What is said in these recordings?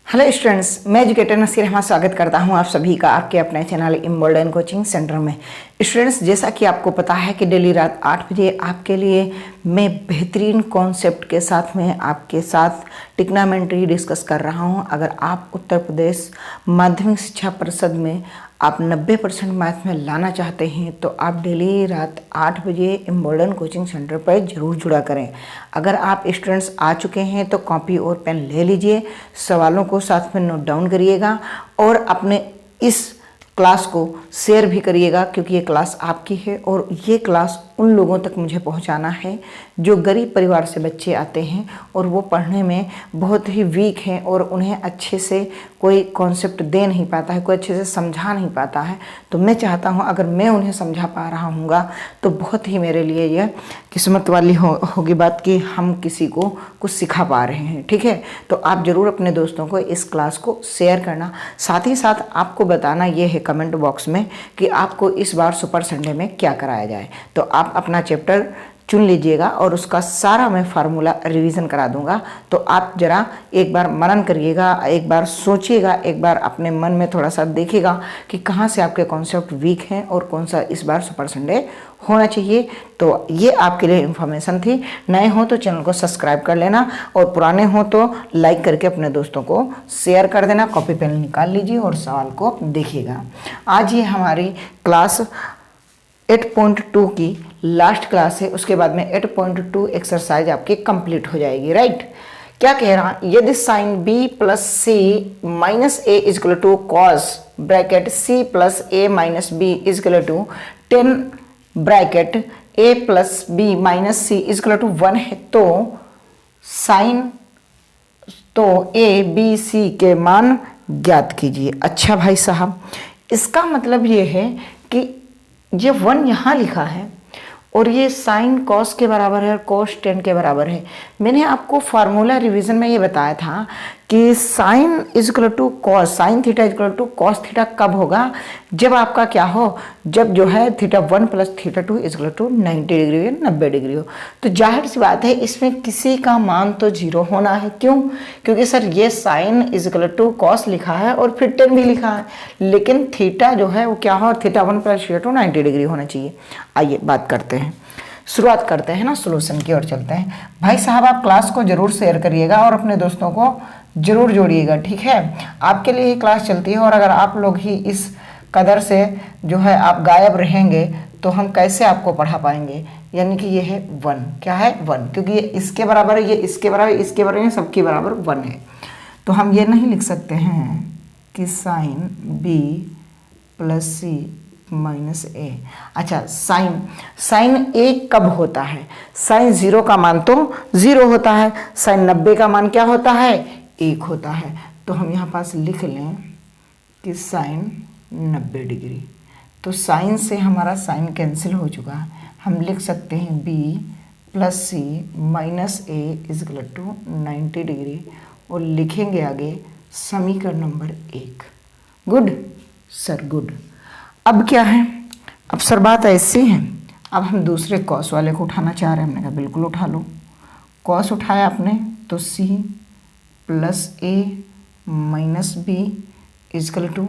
Hello students, मैं educator Naseer Ahmad स्वागत करता हूं आप सभी का आपके अपने चैनल इम्बोल्डन कोचिंग सेंटर में। स्टूडेंट्स, जैसा कि आपको पता है कि डेली रात 8 बजे आपके लिए मैं बेहतरीन कॉन्सेप्ट के साथ में आपके साथ टिग्नोमेट्री डिस्कस कर रहा हूं। अगर आप उत्तर प्रदेश माध्यमिक शिक्षा परिषद में आप 90% मैथ में लाना चाहते हैं तो आप डेली रात 8 बजे इम्बोल्डन कोचिंग सेंटर पर ज़रूर जुड़ा करें। अगर आप स्टूडेंट्स आ चुके हैं तो कॉपी और पेन ले लीजिए, सवालों को साथ में नोट डाउन करिएगा और अपने इस क्लास को शेयर भी करिएगा, क्योंकि ये क्लास आपकी है और ये क्लास उन लोगों तक मुझे पहुंचाना है जो गरीब परिवार से बच्चे आते हैं और वो पढ़ने में बहुत ही वीक हैं और उन्हें अच्छे से कोई कॉन्सेप्ट दे नहीं पाता है, कोई अच्छे से समझा नहीं पाता है। तो मैं चाहता हूं अगर मैं उन्हें समझा पा रहा हूँगा तो बहुत ही मेरे लिए यह किस्मत वाली होगी बात कि हम किसी को कुछ सिखा पा रहे हैं। ठीक है, तो आप ज़रूर अपने दोस्तों को इस क्लास को शेयर करना। साथ ही साथ आपको बताना ये है कमेंट बॉक्स में कि आपको इस बार सुपर संडे में क्या कराया जाए। तो आप अपना चैप्टर चुन लीजिएगा और उसका सारा मैं फार्मूला रिवीजन करा दूंगा। तो आप ज़रा एक बार मनन करिएगा, एक बार सोचिएगा, एक बार अपने मन में थोड़ा सा देखिएगा कि कहाँ से आपके कॉन्सेप्ट वीक हैं और कौन सा इस बार सुपर संडे होना चाहिए। तो ये आपके लिए इन्फॉर्मेशन थी। नए हो तो चैनल को सब्सक्राइब कर लेना और पुराने हो तो लाइक करके अपने दोस्तों को शेयर कर देना। कॉपी पेन निकाल लीजिए और सवाल को देखिएगा। आज ये हमारी क्लास 8.2 की लास्ट क्लास है, उसके बाद में 8.2 एक्सरसाइज आपकी कंप्लीट हो जाएगी। राइट, क्या कह रहा है, यदि sine b plus C minus A is equal to cos bracket c plus A minus B is equal to 10 bracket a plus B minus C is equal to 1 है तो साइन a b c के मान ज्ञात कीजिए। अच्छा भाई साहब, इसका मतलब ये है कि ये 1 यहाँ लिखा है और ये साइन कॉस के बराबर है और कॉस 10 के बराबर है। मैंने आपको फार्मूला रिवीजन में ये बताया था कि sine is equal to cos, sine theta is equal to cos theta कब होगा, जब आपका क्या हो, जब जो है theta 1 plus theta 2 is equal to 90 degree या 90 डिग्री हो। तो जाहिर सी बात है इसमें किसी का मान तो 0 होना है। क्यों? क्योंकि सर ये साइन इजकल टू कॉस लिखा है और फिर 10 भी लिखा है, लेकिन थीटा जो है वो क्या हो, थीटा 1 प्लस थीटा 2 90 डिग्री होना चाहिए। आइए बात करते हैं, शुरुआत करते हैं ना, सोल्यूशन की ओर चलते हैं। भाई साहब आप क्लास को जरूर शेयर करिएगा और अपने दोस्तों को जरूर जोड़िएगा। ठीक है, आपके लिए ही क्लास चलती है और अगर आप लोग ही इस कदर से जो है आप गायब रहेंगे तो हम कैसे आपको पढ़ा पाएंगे। यानी कि ये है 1, क्या है 1, क्योंकि ये इसके बराबर है, ये इसके बराबर, इसके बराबर है, सबके बराबर 1 है। तो हम ये नहीं लिख सकते हैं कि साइन b प्लस सी माइनस ए। अच्छा, साइन a कब होता है, साइन 0 का मान तो 0 होता है, साइन 90 का मान क्या होता है, 1 होता है। तो हम यहाँ पास लिख लें कि साइन 90 डिग्री। तो साइन से हमारा साइन कैंसिल हो चुका है, हम लिख सकते हैं b plus C minus A is equal to 90 degree और लिखेंगे आगे समीकरण नंबर 1। Good sir, good. अब क्या है, अब सर बात ऐसी है, अब हम दूसरे कॉस वाले को उठाना चाह रहे हैं। हमने कहा बिल्कुल उठा लो। कॉस उठाया आपने तो c plus A minus B is equal to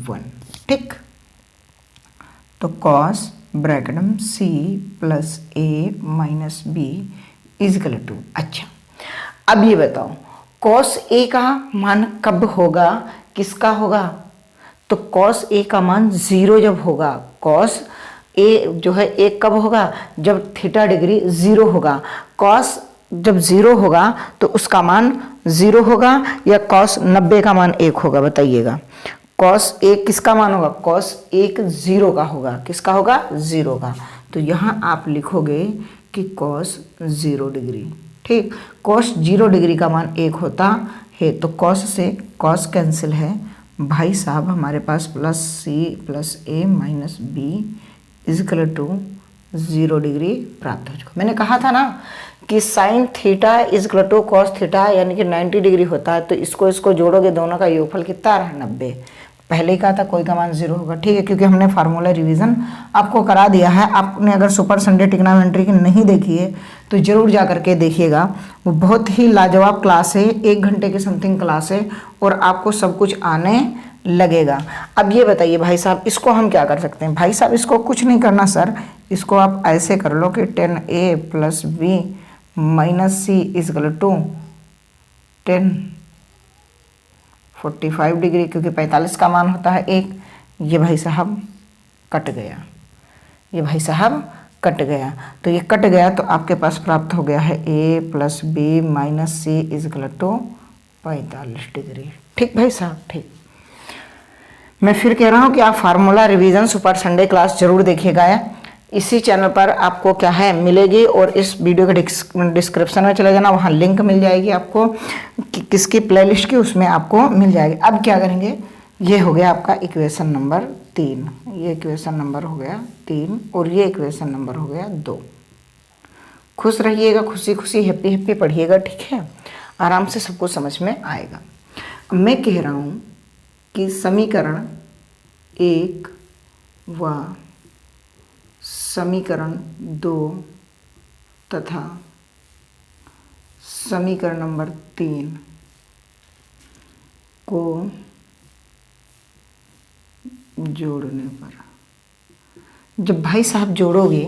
1। ठीक, तो कॉस ब्रैकेट में c plus A minus B is equal to. अच्छा, अब ये बताओ कॉस a का मान कब होगा, किसका होगा, तो कॉस a का मान 0 जब होगा। कॉस a जो है 1 कब होगा, जब थीटा डिग्री 0 होगा। कॉस जब 0 होगा तो उसका मान 0 होगा या कॉस 90 का मान 1 होगा, बताइएगा। कॉस 1 किसका मान होगा, कॉस 1 0 का होगा, किसका होगा, 0 का। तो यहाँ आप लिखोगे कि कॉस 0 डिग्री। ठीक, कॉस 0 डिग्री का मान 1 होता है तो कॉस से कॉस कैंसिल है भाई साहब, हमारे पास plus C plus A minus B is equal to 0 degree प्राप्त हो चुका। मैंने कहा था ना कि sine theta is equal to cos theta यानी कि 90 डिग्री होता है। तो इसको जोड़ोगे, दोनों का योगफल कितना आ रहा है, 90 पहले ही कहा था कोई का मान 0 होगा, ठीक है, क्योंकि हमने फार्मूला रिवीजन आपको करा दिया है। आपने अगर सुपर संडे ट्रिग्नोमेट्री की नहीं देखी है तो जरूर जा करके देखिएगा, वो बहुत ही लाजवाब क्लास है, 1 घंटे की समथिंग क्लास है और आपको सब कुछ आने लगेगा। अब ये बताइए भाई साहब, इसको हम क्या कर सकते हैं? भाई साहब इसको कुछ नहीं करना सर, इसको आप ऐसे कर लो कि 10a + b - c = 1045 डिग्री, क्योंकि 45 का मान होता है 1। ये भाई साहब कट गया, ये भाई साहब कट गया, तो ये कट गया तो आपके पास प्राप्त हो गया है a + b - c = 45 डिग्री। ठीक भाई साहब, ठीक। मैं फिर कह रहा हूँ कि आप formula revision super Sunday class जरूर देखिएगा। इसी चैनल पर आपको क्या है मिलेगी, और इस वीडियो के डिस्क्रिप्शन में चले जाना, वहाँ लिंक मिल जाएगी आपको किसकी प्लेलिस्ट की, उसमें आपको मिल जाएगी। अब क्या करेंगे, ये हो गया आपका इक्वेशन नंबर 3, ये इक्वेशन नंबर हो गया 3 और ये इक्वेशन नंबर हो गया 2। खुश रहिएगा, खुशी खुशी हैप्पी हैप्पी पढ़िएगा, ठीक है, आराम से सबको समझ में आएगा। अब मैं कह रहा हूँ कि समीकरण 1 व समीकरण 2 तथा समीकरण नंबर 3 को जोड़ने पर, जब भाई साहब जोड़ोगे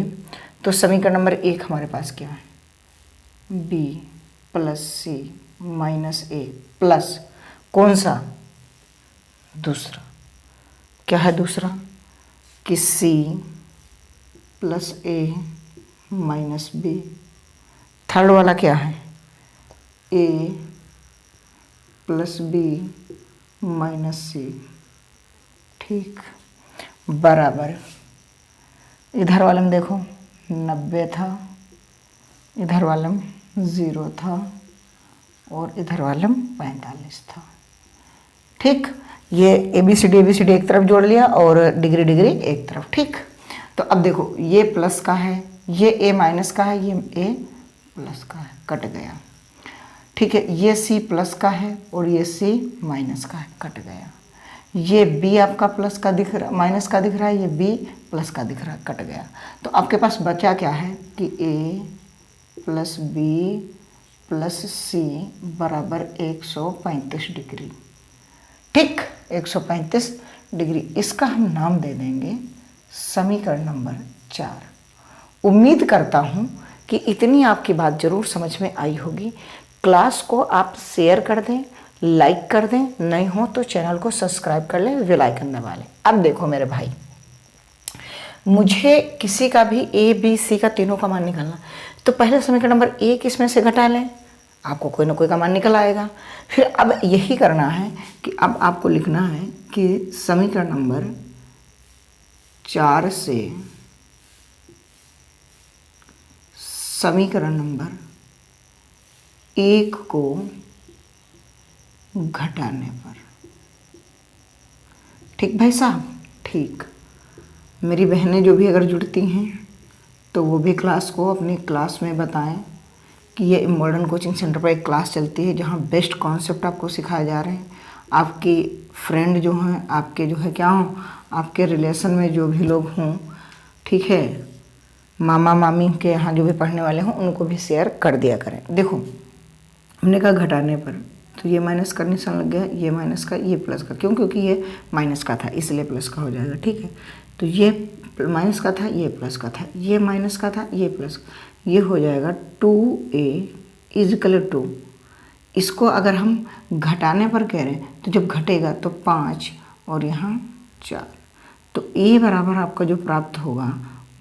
तो समीकरण नंबर 1 हमारे पास क्या है, b + c - a प्लस कौन सा, दूसरा, क्या है दूसरा, कि c + a - b। थर्ड वाला क्या है, a + b - c, ठीक, बराबर। इधर वाले में देखो 90 था, इधर वाले में 0 था और इधर वाले में 45 था, ठीक। ये ABCD एक तरफ जोड़ लिया और डिग्री डिग्री एक तरफ, ठीक। तो अब देखो ये प्लस का है, ये A- का है, ये A+ का है, कट गया, ठीक है। ये C+ का है और ये C- का है, कट गया। ये B आपका प्लस का दिख रहा, माइनस का दिख रहा है, ये B+ का दिख रहा है, कट गया। तो आपके पास बचा क्या है कि A + B + C = 135 डिग्री, ठीक, 135 डिग्री। इसका हम नाम दे देंगे समीकरण नंबर 4। उम्मीद करता हूँ कि इतनी आपकी बात जरूर समझ में आई होगी। क्लास को आप शेयर कर दें, लाइक कर दें, नहीं हो तो चैनल को सब्सक्राइब कर लें, बेल आइकन दबा लें। अब देखो मेरे भाई, मुझे किसी का भी A B C का तीनों का मान निकालना, तो पहले समीकरण नंबर 1 इसमें से घटा लें, आपको कोई ना कोई का मान निकल आएगा। फिर अब यही करना है कि अब आपको लिखना है कि समीकरण नंबर 4 से समीकरण नंबर 1 को घटाने पर, ठीक भाई साहब, ठीक। मेरी बहनें जो भी अगर जुड़ती हैं तो वो भी क्लास को अपनी क्लास में बताएं कि ये मॉडर्न कोचिंग सेंटर पर एक क्लास चलती है जहाँ बेस्ट कॉन्सेप्ट आपको सिखाए जा रहे हैं। आपकी फ्रेंड जो हैं, आपके जो है क्या हो, आपके रिलेशन में जो भी लोग हों, ठीक है, मामा मामी के यहाँ जो भी पढ़ने वाले हों उनको भी शेयर कर दिया करें। देखो हमने कहा घटाने पर, तो ये माइनस का निशान लग गया, ये माइनस का, ये प्लस का, क्यों, क्योंकि ये माइनस का था इसलिए प्लस का हो जाएगा, ठीक है। तो ये माइनस का था, ये प्लस का था, ये माइनस का था, ये प्लस, ये हो जाएगा 2a = 2। इसको अगर हम घटाने पर कह रहे हैं तो जब घटेगा तो 5 और यहाँ 4, तो a बराबर आपका जो प्राप्त होगा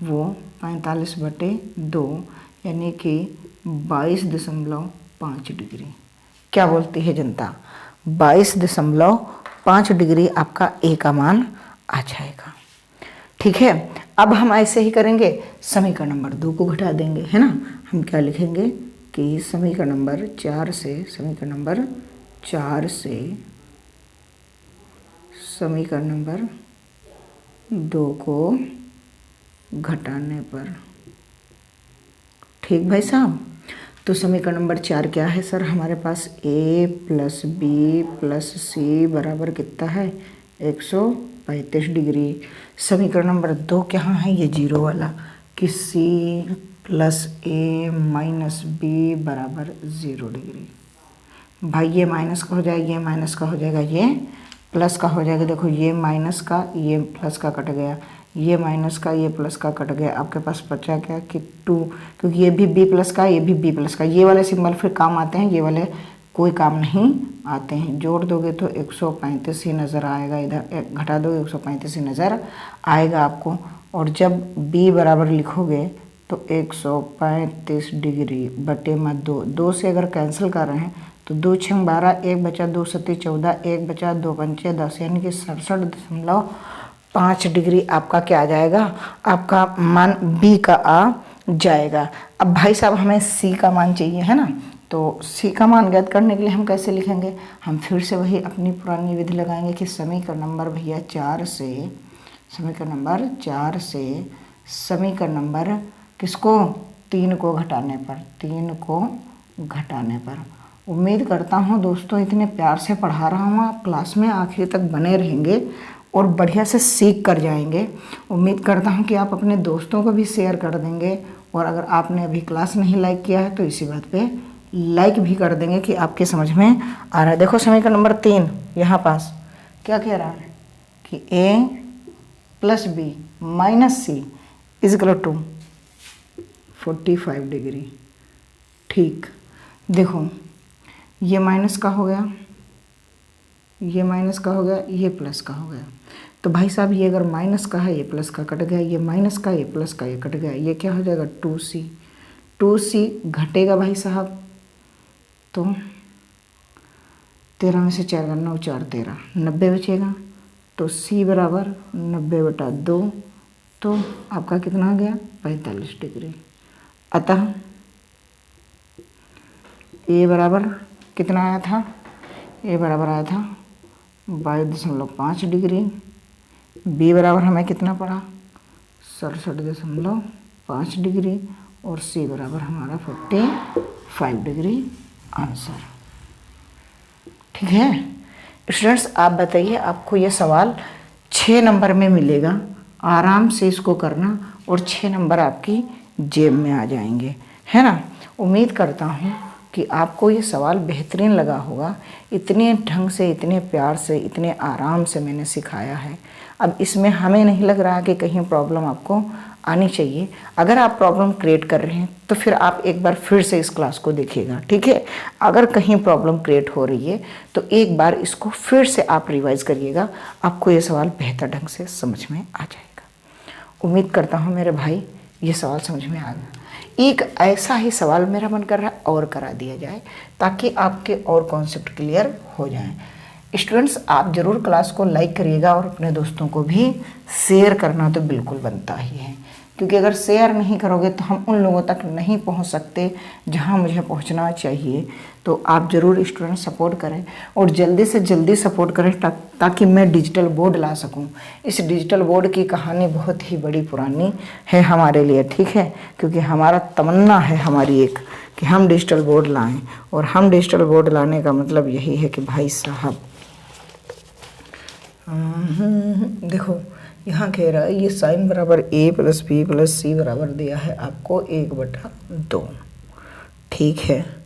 वो 45/2 यानी कि 22.5 डिग्री। क्या बोलती है जनता, 22.5 डिग्री आपका A का मान आ जाएगा, ठीक है। अब हम ऐसे ही करेंगे, समीकरण नंबर 2 को घटा देंगे, है ना। हम क्या लिखेंगे कि समीकरण नंबर 4 से समीकरण नंबर 2 को घटाने पर, ठीक भाई साहब। तो समीकरण नंबर 4 क्या है सर हमारे पास, A + B + C बराबर कितना है, 135 डिग्री। समीकरण नंबर 2 क्या है, ये जीरो वाला कि C plus A minus B बराबर 0 डिग्री। भाई ये माइनस का हो जाएगा, ये माइनस का हो जाएगा, ये प्लस का हो जाएगा। देखो ये माइनस का ये प्लस का कट गया, ये माइनस का ये प्लस का कट गया। आपके पास बचा क्या कि 2, क्योंकि ये भी b प्लस का, ये भी b प्लस का। ये वाले सिंबल फिर काम आते हैं, ये वाले कोई काम नहीं आते हैं। जोड़ दोगे तो 135 ही नज़र आएगा, इधर घटा दोगे 135 ही नज़र आएगा आपको। और जब b बराबर लिखोगे तो 135 डिग्री बटे में 2, 2 से अगर कैंसिल कर रहे हैं तो 2 6 12, 1 बचा 2 7 14, 1 बचा 2 5 10, यानी कि 67.5 डिग्री आपका क्या आ जाएगा, आपका मान B का आ जाएगा। अब भाई साहब हमें C का मान चाहिए है ना, तो C का मान ज्ञात करने के लिए हम कैसे लिखेंगे, हम फिर से वही अपनी पुरानी विधि लगाएंगे कि समीकरण नंबर भैया 4 से, समीकरण नंबर 4 से समीकरण नंबर किसको, 3 को घटाने पर, 3 को घटाने पर। उम्मीद करता हूँ दोस्तों इतने प्यार से पढ़ा रहा हूँ, आप क्लास में आखिर तक बने रहेंगे और बढ़िया से सीख कर जाएंगे। उम्मीद करता हूँ कि आप अपने दोस्तों को भी शेयर कर देंगे, और अगर आपने अभी क्लास नहीं लाइक किया है तो इसी बात पे लाइक भी कर देंगे कि आपके समझ में आ रहा है। देखो समीकरण नंबर 3 यहाँ पास क्या कह रहा है कि A plus B minus C is equal to 45 degree. ठीक, देखो ये माइनस का हो गया, ये माइनस का हो गया, ये प्लस का हो गया। तो भाई साहब ये अगर माइनस का है, ये प्लस का कट गया, ये माइनस का, ये प्लस का, ये कट गया, ये क्या हो जाएगा 2C। 2C घटेगा भाई साहब तो 13 में से 4 का 9 4 13, 90 बचेगा। तो C बराबर 90/2, तो आपका कितना आ गया 45 डिग्री। अतः A बराबर कितना आया था, A बराबर आया था 22.5 डिग्री। B बराबर हमें कितना पड़ा 67.5 डिग्री, और C बराबर हमारा 45 डिग्री आंसर। ठीक है स्टूडेंट्स, आप बताइए आपको ये सवाल 6 नंबर में मिलेगा, आराम से इसको करना और 6 नंबर आपकी जेब में आ जाएंगे, है ना। उम्मीद करता हूँ कि आपको ये सवाल बेहतरीन लगा होगा। इतने ढंग से, इतने प्यार से, इतने आराम से मैंने सिखाया है। अब इसमें हमें नहीं लग रहा कि कहीं प्रॉब्लम आपको आनी चाहिए। अगर आप प्रॉब्लम क्रिएट कर रहे हैं तो फिर आप एक बार फिर से इस क्लास को देखिएगा, ठीक है। अगर कहीं प्रॉब्लम क्रिएट हो रही है तो एक बार इसको फिर से आप रिवाइज करिएगा, आपको ये सवाल बेहतर ढंग से समझ में आ जाएगा। उम्मीद करता हूँ मेरे भाई ये सवाल समझ में आ गया। एक ऐसा ही सवाल मेरा मन कर रहा है और करा दिया जाए ताकि आपके और कॉन्सेप्ट क्लियर हो जाएं। स्टूडेंट्स आप ज़रूर क्लास को लाइक करिएगा और अपने दोस्तों को भी शेयर करना तो बिल्कुल बनता ही है, क्योंकि अगर शेयर नहीं करोगे तो हम उन लोगों तक नहीं पहुंच सकते जहां मुझे पहुंचना चाहिए। तो आप ज़रूर स्टूडेंट सपोर्ट करें और जल्दी से जल्दी सपोर्ट करें ताकि मैं डिजिटल बोर्ड ला सकूं। इस डिजिटल बोर्ड की कहानी बहुत ही बड़ी पुरानी है हमारे लिए, ठीक है, क्योंकि हमारा तमन्ना है हमारी एक कि हम डिजिटल बोर्ड लाएँ, और हम डिजिटल बोर्ड लाने का मतलब यही है कि भाई साहब देखो यहाँ कह रहा है ये साइन बराबर A plus B plus C बराबर दिया है आपको 1/2, ठीक है।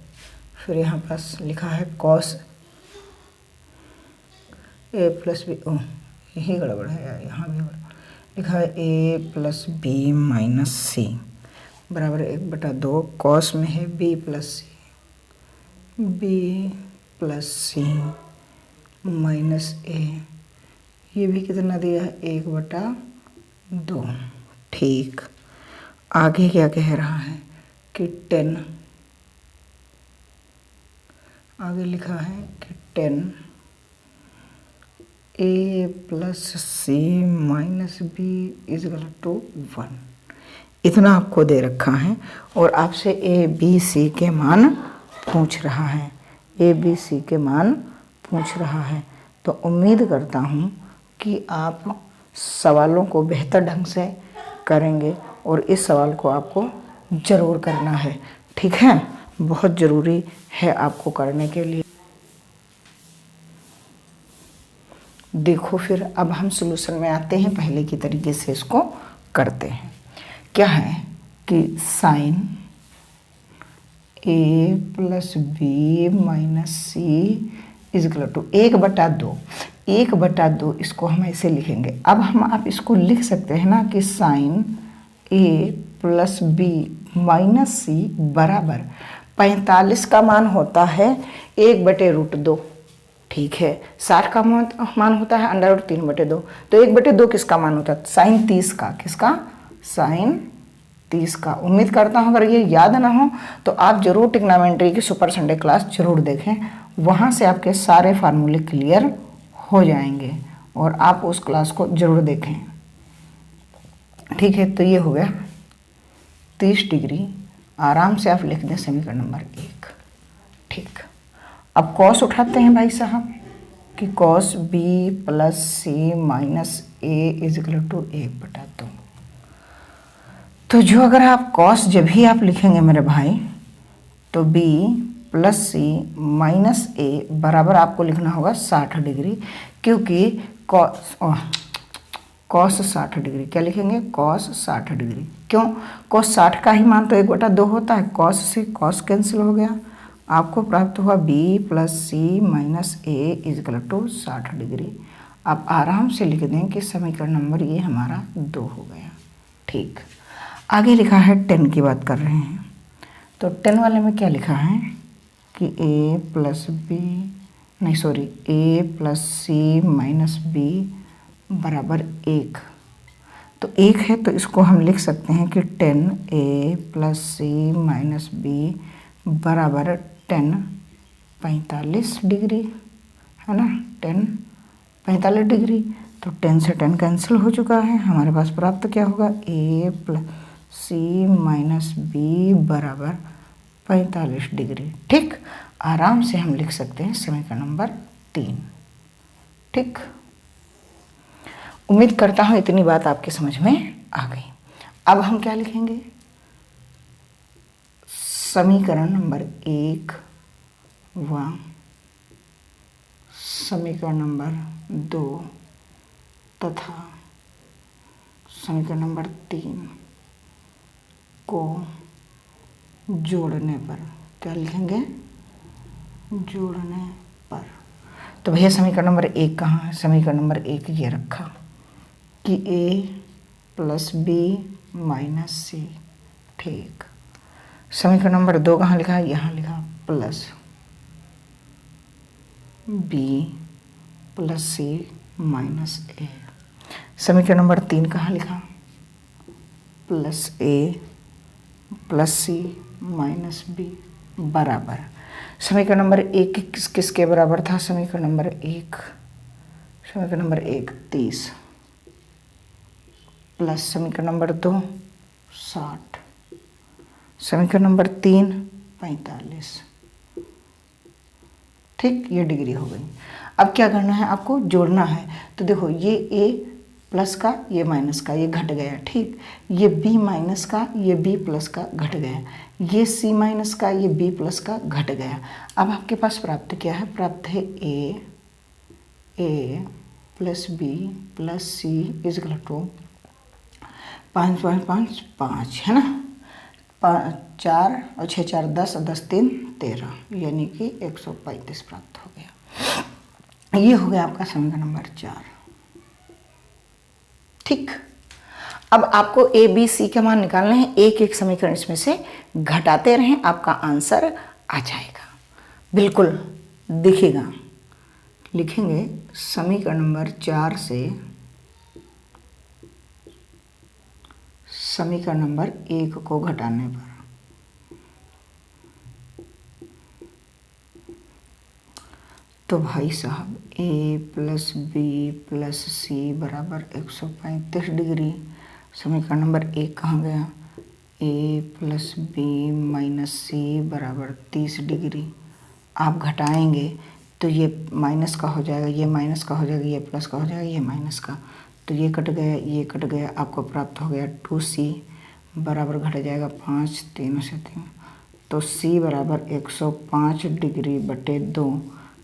फिर यहाँ पास लिखा है कॉस A प्लस B, ओ यही गड़बड़ है यार, यहाँ भी लिखा है A plus B minus C बराबर 1/2, कॉस में है B plus C minus A, ये भी कितना दिया है 1/2, ठीक। आगे क्या कह रहा है कि 10, आगे लिखा है कि 10 A plus C minus B is equal to 1, इतना आपको दे रखा है और आपसे A B C के मान पूछ रहा है, A B C के मान पूछ रहा है। तो उम्मीद करता हूँ कि आप सवालों को बेहतर ढंग से करेंगे और इस सवाल को आपको ज़रूर करना है, ठीक है, बहुत ज़रूरी है आपको करने के लिए। देखो फिर अब हम सॉल्यूशन में आते हैं, पहले की तरीके से इसको करते हैं। क्या है कि sine a plus B minus c is equal to 1/2। 1/2 इसको हम ऐसे लिखेंगे। अब हम आप इसको लिख सकते हैं ना कि sine a plus B minus सी बराबर 45 का मान होता है 1/√2। ठीक है, 60 का मान होता है √3/2। तो 1/2 किसका मान होता है? साइन 30 का। किसका? साइन 30 का। उम्मीद करता हूँ अगर ये याद ना हो तो आप जरूर ट्रिग्नोमेट्री की सुपर संडे क्लास जरूर देखें, वहाँ से आपके सारे फार्मूले क्लियर हो जाएंगे और आप उस क्लास को जरूर देखें। ठीक है, तो ये हो गया 30 डिग्री। आराम से आप लिख दें समीकरण नंबर 1। ठीक, अब कॉस उठाते हैं भाई साहब कि cos b plus C minus a is equal to 1/2। तो जो अगर आप कॉस जब भी आप लिखेंगे मेरे भाई तो b प्लस सी माइनस ए बराबर आपको लिखना होगा 60 डिग्री, क्योंकि कॉस 60 डिग्री। क्या लिखेंगे? Cos 60 degree. क्यों? कॉस 60 का ही मान तो 1/2 होता है। कॉस से कॉस कैंसिल हो गया, आपको प्राप्त हुआ b plus C minus a is equal to 60 degree. आप आराम से लिख दें कि समीकरण नंबर ये हमारा 2 हो गया। ठीक, आगे लिखा है 10 की बात कर रहे हैं, तो 10 वाले में क्या लिखा है कि a plus C minus b बराबर 1। तो 1 है तो इसको हम लिख सकते हैं कि 10a प्लस सी माइनस बी बराबर 10 45 डिग्री, है ना? 10 45 डिग्री। तो 10 से 10 कैंसिल हो चुका है, हमारे पास प्राप्त क्या होगा? a plus C minus b बराबर 45 डिग्री। ठीक, आराम से हम लिख सकते हैं समीकरण नंबर 3। ठीक, उम्मीद करता हूं इतनी बात आपके समझ में आ गई। अब हम क्या लिखेंगे? समीकरण नंबर 1 व समीकरण नंबर 2 तथा समीकरण नंबर 3 को जोड़ने पर क्या लिखेंगे? जोड़ने पर। तो भैया समीकरण नंबर 1 कहाँ है? समीकरण नंबर 1 ये रखा कि a प्लस बी माइनस सी। ठीक, समीकरण नंबर 2 कहाँ लिखा है? यहाँ लिखा प्लस बी प्लस सी माइनस ए। समीकरण नंबर 3 कहाँ लिखा? प्लस ए प्लस सी माइनस बी बराबर समीकरण नंबर 1 किसके बराबर था? समीकरण नंबर 1 30 प्लस समीकरण नंबर 2 60, समीकरण नंबर 3 45। ठीक, ये डिग्री हो गई। अब क्या करना है? आपको जोड़ना है। तो देखो ये a प्लस का, ये माइनस का, ये घट गया। ठीक, ये b माइनस का, ये b प्लस का घट गया। ये c माइनस का, ये b प्लस का घट गया। अब आपके पास प्राप्त क्या है? प्राप्त है a plus b plus c is equal to 5.5 है ना? 4 और 6 4 10 और 10 3 13, यानी कि 135 प्राप्त हो गया। ये हो गया आपका समीकरण नंबर 4। ठीक, अब आपको ए बी सी के मान निकालने हैं। एक एक समीकरण इसमें से घटाते रहें, आपका आंसर आ जाएगा, बिल्कुल दिखेगा। लिखेंगे समीकरण नंबर 4 से समीकरण नंबर 1 को घटाने पर तो भाई साहब a प्लस बी प्लस सी बराबर 135 डिग्री। समीकरण नंबर 1 कहाँ गया? a प्लस बी माइनस सी बराबर 30 डिग्री। आप घटाएंगे तो ये माइनस का हो जाएगा, ये माइनस का हो जाएगा, ये प्लस का हो जाएगा, ये माइनस का, तो ये कट गया, ये कट गया, आपको प्राप्त हो गया 2c बराबर घट जाएगा 5 3 से 3, तो c बराबर 105 डिग्री बटे 2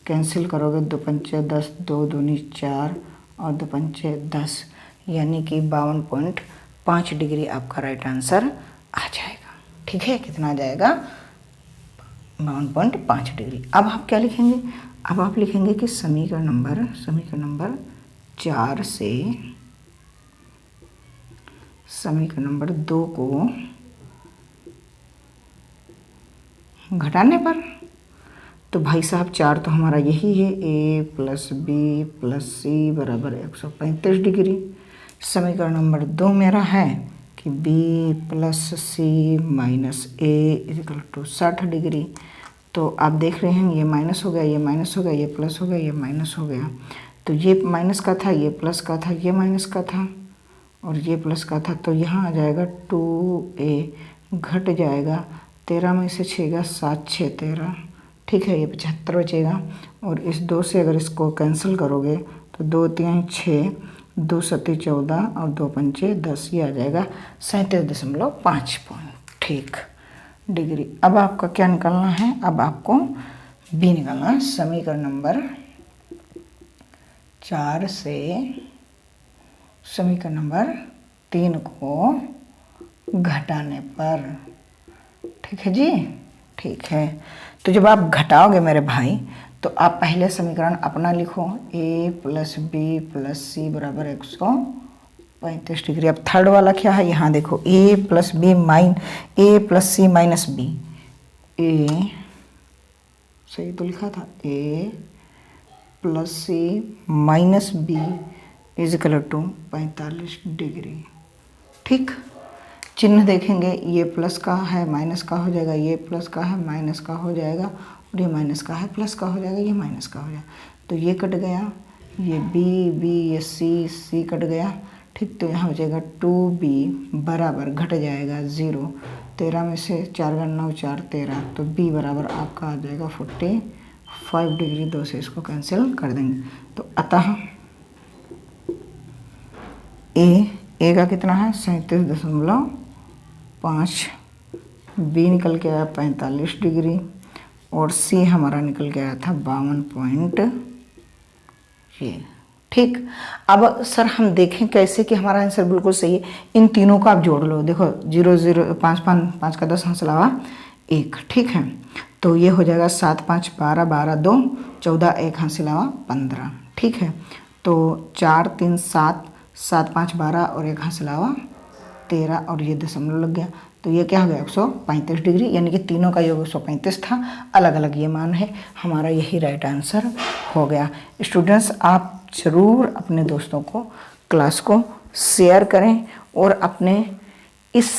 कैंसिल करोगे, 2 पंचे 10, 2 दूनी 4 और 2 पंचे 10, यानी कि 52.5 डिग्री आपका राइट आंसर आ जाएगा। ठीक है, कितना आ जाएगा? 52.5 डिग्री। अब आप क्या लिखेंगे? अब आप लिखेंगे कि समीकरण नंबर 4 से समीकरण नंबर 2 को घटाने पर, तो भाई साहब 4 तो हमारा यही है, a प्लस बी प्लस सी बराबर 135 डिग्री। समीकरण नंबर 2 मेरा है कि b plus C minus a equal to 60 degree. तो आप देख रहे हैं ये माइनस हो गया, ये माइनस हो गया, ये प्लस हो गया, ये माइनस हो गया। तो ये माइनस का था, ये प्लस का था, ये माइनस का था और ये प्लस का था, तो यहाँ आ जाएगा 2a घट जाएगा, 13 में से 6 गया 7 6 13, ठीक है, ये 75 बचेगा। और इस 2 से अगर इसको कैंसिल करोगे तो 2 3 6, 2 7 14 और 2 पंचे 10, ये आ जाएगा 37.5 पॉइंट, ठीक, डिग्री। अब आपका क्या निकालना है? अब आपको बी निकालना है। समीकरण नंबर 4 से समीकरण नंबर 3 को घटाने पर, ठीक है जी, ठीक है। तो जब आप घटाओगे मेरे भाई, तो आप पहले समीकरण अपना लिखो, a प्लस बी प्लस सी बराबर 135 डिग्री। अब थर्ड वाला क्या है? यहाँ देखो, a plus b a plus C minus b, a सही तो लिखा था, a plus C minus b is equal to 45 degree, ठीक। चिन्ह देखेंगे, ये प्लस का है माइनस का हो जाएगा, ये प्लस का है माइनस का हो जाएगा और ये माइनस का है प्लस का हो जाएगा, ये माइनस का हो जाएगा। तो ये कट गया, ये b ये c कट गया, ठीक। तो यहाँ हो जाएगा 2b बराबर घट जाएगा 0, 13 में से 4 × 9 4 13, तो b बराबर आपका आ जाएगा 45 डिग्री। 2 से इसको कैंसिल कर देंगे, तो अतः ए का कितना है? 37.5, बी निकल के आया 45 डिग्री और सी हमारा निकल के आया था 52 पॉइंट, ये ठीक। अब सर हम देखें कैसे कि हमारा आंसर बिल्कुल सही है। इन तीनों को आप जोड़ लो, देखो 0 0 5 5 का 10 हासिल आवा 1, ठीक है। तो ये हो जाएगा 7 5 12 12 2 14, 1 हासिल आवा 15, ठीक है। तो 4 3 7 7 5 12 और 1 हासिल आवा 13 और ये दशमलव लग गया, तो ये क्या हो गया? 135 डिग्री, यानी कि तीनों का योग 135 था, अलग अलग ये मान है, हमारा यही राइट आंसर हो गया। स्टूडेंट्स, आप ज़रूर अपने दोस्तों को क्लास को शेयर करें और अपने इस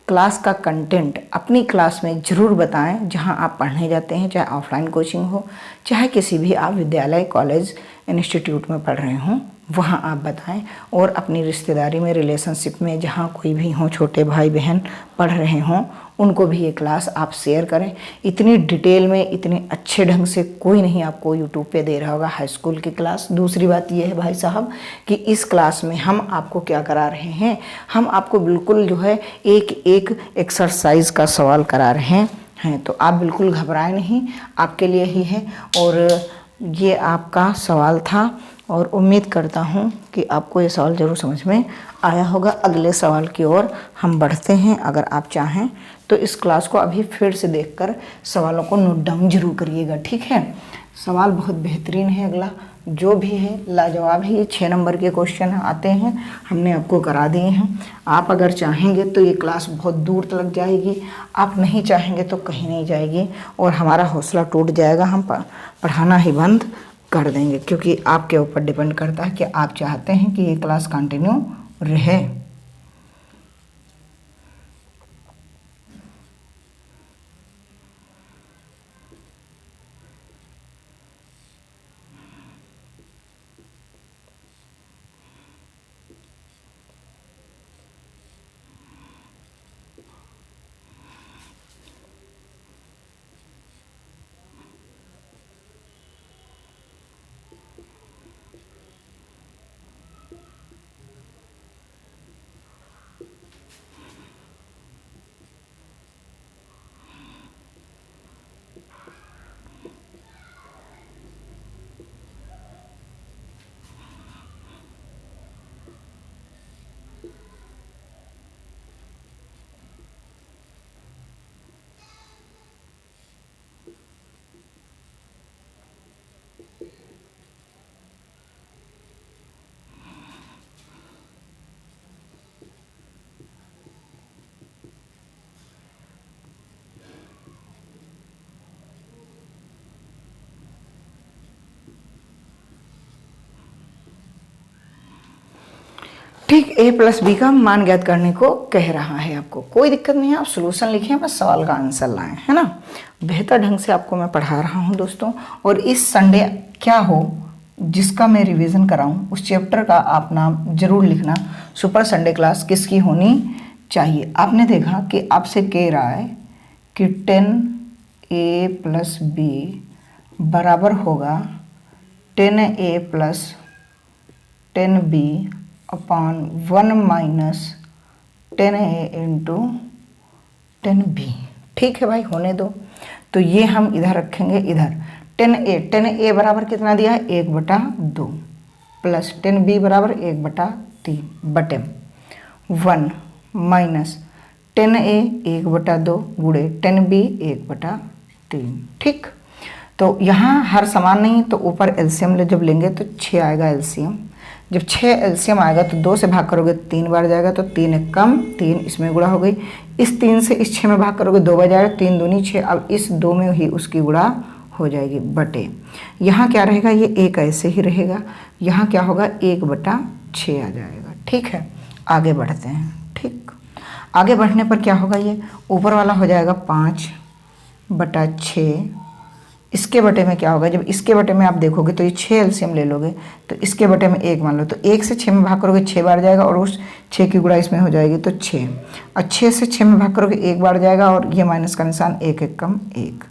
क्लास का कंटेंट अपनी क्लास में ज़रूर बताएं, जहां आप पढ़ने जाते हैं, चाहे ऑफलाइन कोचिंग हो, चाहे किसी भी आप विद्यालय कॉलेज इंस्टीट्यूट में पढ़ रहे हों, वहाँ आप बताएं। और अपनी रिश्तेदारी में, रिलेशनशिप में जहाँ कोई भी हो, छोटे भाई बहन पढ़ रहे हों, उनको भी ये क्लास आप शेयर करें। इतनी डिटेल में, इतने अच्छे ढंग से कोई नहीं आपको यूट्यूब पे दे रहा होगा हाई स्कूल की क्लास। दूसरी बात ये है भाई साहब कि इस क्लास में हम आपको क्या करा रहे हैं, हम आपको बिल्कुल जो है एक एक एक्सरसाइज का सवाल करा रहे हैं। तो आप बिल्कुल घबराएं नहीं, आपके लिए ही है। और ये आपका सवाल था और उम्मीद करता हूँ कि आपको ये सवाल ज़रूर समझ में आया होगा। अगले सवाल की ओर हम बढ़ते हैं। अगर आप चाहें तो इस क्लास को अभी फिर से देखकर सवालों को नोट डाउन जरूर करिएगा, ठीक है। सवाल बहुत बेहतरीन है, अगला जो भी है लाजवाब है। ये 6 नंबर के क्वेश्चन आते हैं, हमने आपको करा दिए हैं। आप अगर चाहेंगे तो ये क्लास बहुत दूर तक जाएगी, आप नहीं चाहेंगे तो कहीं नहीं जाएगी और हमारा हौसला टूट जाएगा, हम पढ़ाना ही बंद कर देंगे, क्योंकि आपके ऊपर डिपेंड करता है कि आप चाहते हैं कि ये क्लास कंटिन्यू रहे। ठीक, a प्लस बी का मान ज्ञात करने को कह रहा है आपको। कोई दिक्कत नहीं है, आप सोल्यूशन लिखें, बस सवाल का आंसर लाएं, है ना। बेहतर ढंग से आपको मैं पढ़ा रहा हूं दोस्तों। और इस संडे क्या हो जिसका मैं रिवीजन कराऊं, उस चैप्टर का आप नाम जरूर लिखना। सुपर संडे क्लास किसकी होनी चाहिए। आपने देखा कि आपसे कह रहा है कि 10a प्लस बी बराबर होगा 10a plus 10b upon 1 minus 10a into 10b। ठीक है भाई, होने दो। तो ये हम इधर रखेंगे, इधर 10a बराबर कितना दिया है 1/2 प्लस 10b बराबर 1/3 बटे 1 माइनस 10a 1/2 गुणे 10b 1/3। ठीक, तो यहाँ हर समान नहीं, तो ऊपर एलसीएम जब लेंगे तो 6 आएगा एलसीएम। जब 6 एलसीएम आएगा तो 2 से भाग करोगे 3 बार जाएगा, तो 3 एक कम 3 इसमें गुणा हो गई। इस 3 से इस 6 में भाग करोगे 2 बार जाएगा, 3 दूनी 6। अब इस 2 में ही उसकी गुणा हो जाएगी बटे, यहाँ क्या रहेगा, ये एक ऐसे ही रहेगा, यहाँ क्या होगा 1/6 आ जाएगा। ठीक है, आगे बढ़ते हैं। ठीक, आगे बढ़ने पर क्या होगा, ये ऊपर वाला हो जाएगा 5/6। इसके बटे में क्या होगा, जब इसके बटे में आप देखोगे तो ये 6 एलसीएम ले लोगे, तो इसके बटे में 1 मान लो, तो 1 से 6 में भाग करोगे 6 बार जाएगा, और उस 6 की गुणा इसमें हो जाएगी तो 6। और 6 से 6 में भाग करोगे 1 बार जाएगा, और ये माइनस का निशान 1 एक कम 1,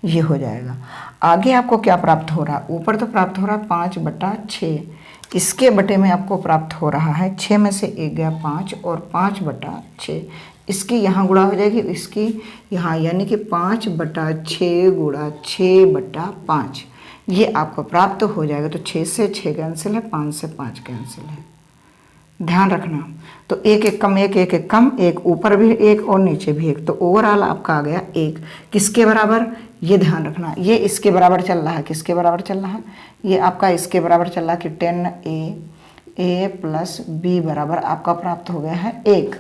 ये हो जाएगा। आगे आपको क्या प्राप्त हो रहा है, ऊपर तो प्राप्त हो रहा है 5/6, इसके बटे में आपको प्राप्त हो रहा है 6 में से 1 गया 5 और 5/6, इसकी यहाँ गुणा हो जाएगी, इसकी यहाँ, यानी कि 5/6 गुणा 6/5, ये आपको प्राप्त हो जाएगा। तो 6 से 6 कैंसिल है, 5 से 5 कैंसिल है, ध्यान रखना। तो 1 एक कम 1, 1 एक कम 1, ऊपर भी 1 और नीचे भी 1, तो ओवरऑल आपका आ गया 1। किसके बराबर, ये ध्यान रखना, ये इसके बराबर चल रहा है। किसके बराबर चल रहा है, ये आपका इसके बराबर चल रहा है कि 10a प्लस b बराबर आपका प्राप्त हो गया है 1।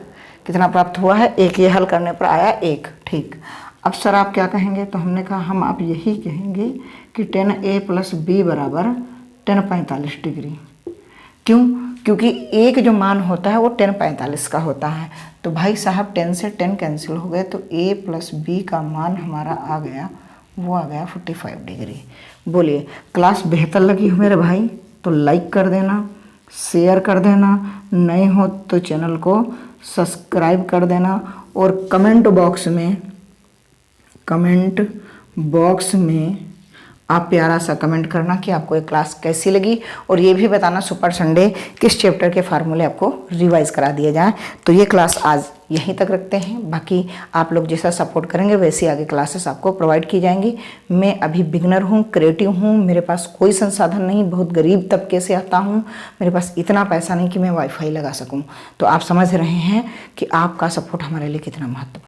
कितना प्राप्त हुआ है 1, ये हल करने पर आया 1। ठीक, अब सर आप क्या कहेंगे, तो हमने कहा हम आप यही कहेंगे कि 10a प्लस b बराबर 1045 डिग्री। क्यों, क्योंकि एक जो मान होता है वो 1045 का होता है। तो भाई साहब 10 से 10 कैंसिल हो गए, तो a प्लस b का मान हमारा आ गया, वो आ गया 45 डिग्री। बोलिए, क्लास बेहतर लगी हो मेरे भाई तो लाइक कर देना, शेयर कर देना, नए हो तो चैनल को सब्सक्राइब कर देना, और कमेंट बॉक्स में आप प्यारा सा कमेंट करना कि आपको ये क्लास कैसी लगी, और ये भी बताना सुपर संडे किस चैप्टर के फार्मूले आपको रिवाइज करा दिए जाएं। तो ये क्लास आज यहीं तक रखते हैं, बाकी आप लोग जैसा सपोर्ट करेंगे वैसी आगे क्लासेस आपको प्रोवाइड की जाएंगी। मैं अभी बिगनर हूँ, क्रिएटिव हूँ, मेरे पास कोई संसाधन नहीं, बहुत गरीब तबके से आता हूँ, मेरे पास इतना पैसा नहीं कि मैं वाईफाई लगा सकूँ। तो आप समझ रहे हैं कि आपका सपोर्ट हमारे लिए कितना महत्वपूर्ण